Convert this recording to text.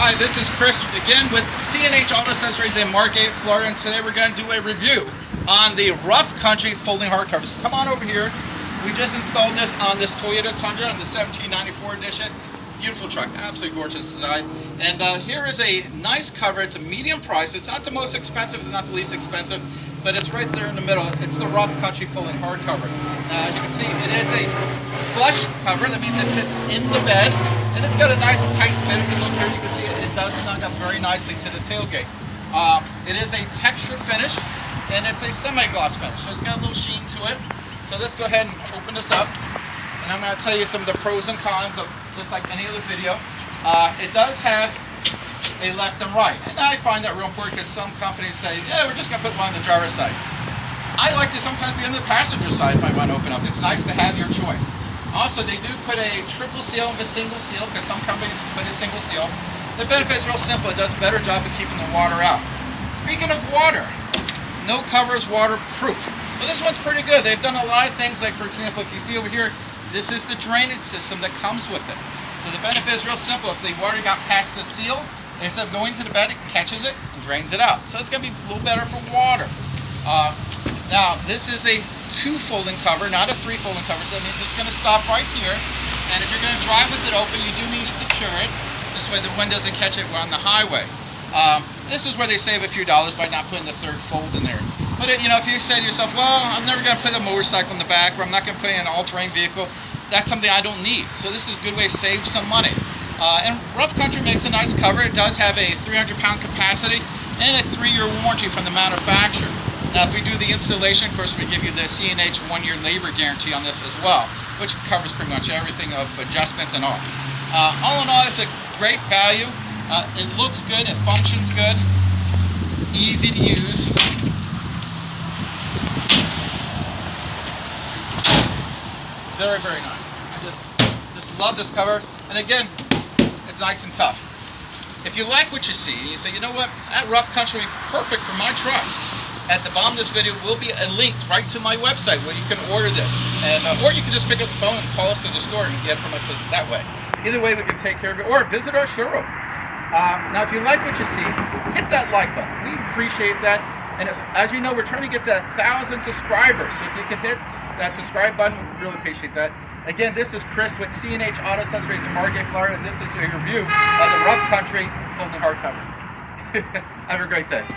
Hi, this is Chris again with C&H Auto Accessories in Margate, Florida, and today we're going to do a review on the Rough Country folding hardcovers. Come on over here. We just installed this on this Toyota Tundra on the 1794 edition. Beautiful truck, absolutely gorgeous design. And here is a nice cover. It's a medium price. It's not the most expensive, it's not the least expensive, but it's right there in the middle. It's the Rough Country folding hardcover. Now, as you can see, it is a flush cover. That means it sits in the bed, and it's got a nice tight fit. If you look here, you can see it does snug up very nicely to the tailgate. It is a texture finish, and it's a semi-gloss finish, so it's got a little sheen to it. So let's go ahead and open this up, and I'm going to tell you some of the pros and cons of just like any other video. It does have a left and right, and I find that real important because some companies say, yeah, we're just going to put one on the driver's side. I like to sometimes be on the passenger side if I want to open up. It's nice to have your choice. Also, they do put a triple seal and a single seal because some companies put a single seal. The benefit is real simple. It does a better job of keeping the water out. Speaking of water, no cover is waterproof. But this one's pretty good. They've done a lot of things, like for example, if you see over here, this is the drainage system that comes with it. So the benefit is real simple. If the water got past the seal, instead of going to the bed, it catches it and drains it out. So it's going to be a little better for water. Now, this is a 2 folding cover, not a 3 folding cover, so that means it's going to stop right here. And if you're going to drive with it open, you do need to secure it. This way the wind doesn't catch it on the highway. This is where they save a few dollars by not putting the 3rd fold in there. But you know, if you say to yourself, well, I'm never going to put a motorcycle in the back, or I'm not going to put in an all-terrain vehicle, that's something I don't need. So this is a good way to save some money. And Rough Country makes a nice cover. It does have a 300-pound capacity and a 3-year warranty from the manufacturer. Now, if we do the installation, of course, we give you the C&H 1-year labor guarantee on this as well, which covers pretty much everything of adjustments and all. All in all, it's a great value. It looks good. It functions good. Easy to use. Very, very nice. I just love this cover. And again, it's nice and tough. If you like what you see, and you say, you know what, that Rough Country would be perfect for my truck, at the bottom of this video will be a link right to my website where you can order this. And or you can just pick up the phone and call us to the store and get it from us that way. Either way, we can take care of it. Or visit our showroom. Now, if you like what you see, hit that like button. We appreciate that. And as you know, we're trying to get to 1,000 subscribers. So if you can hit that subscribe button, we really appreciate that. Again, this is Chris with C&H Auto Accessories in Margate, Florida, and this is a review of the Rough Country folding hardcover. Have a great day.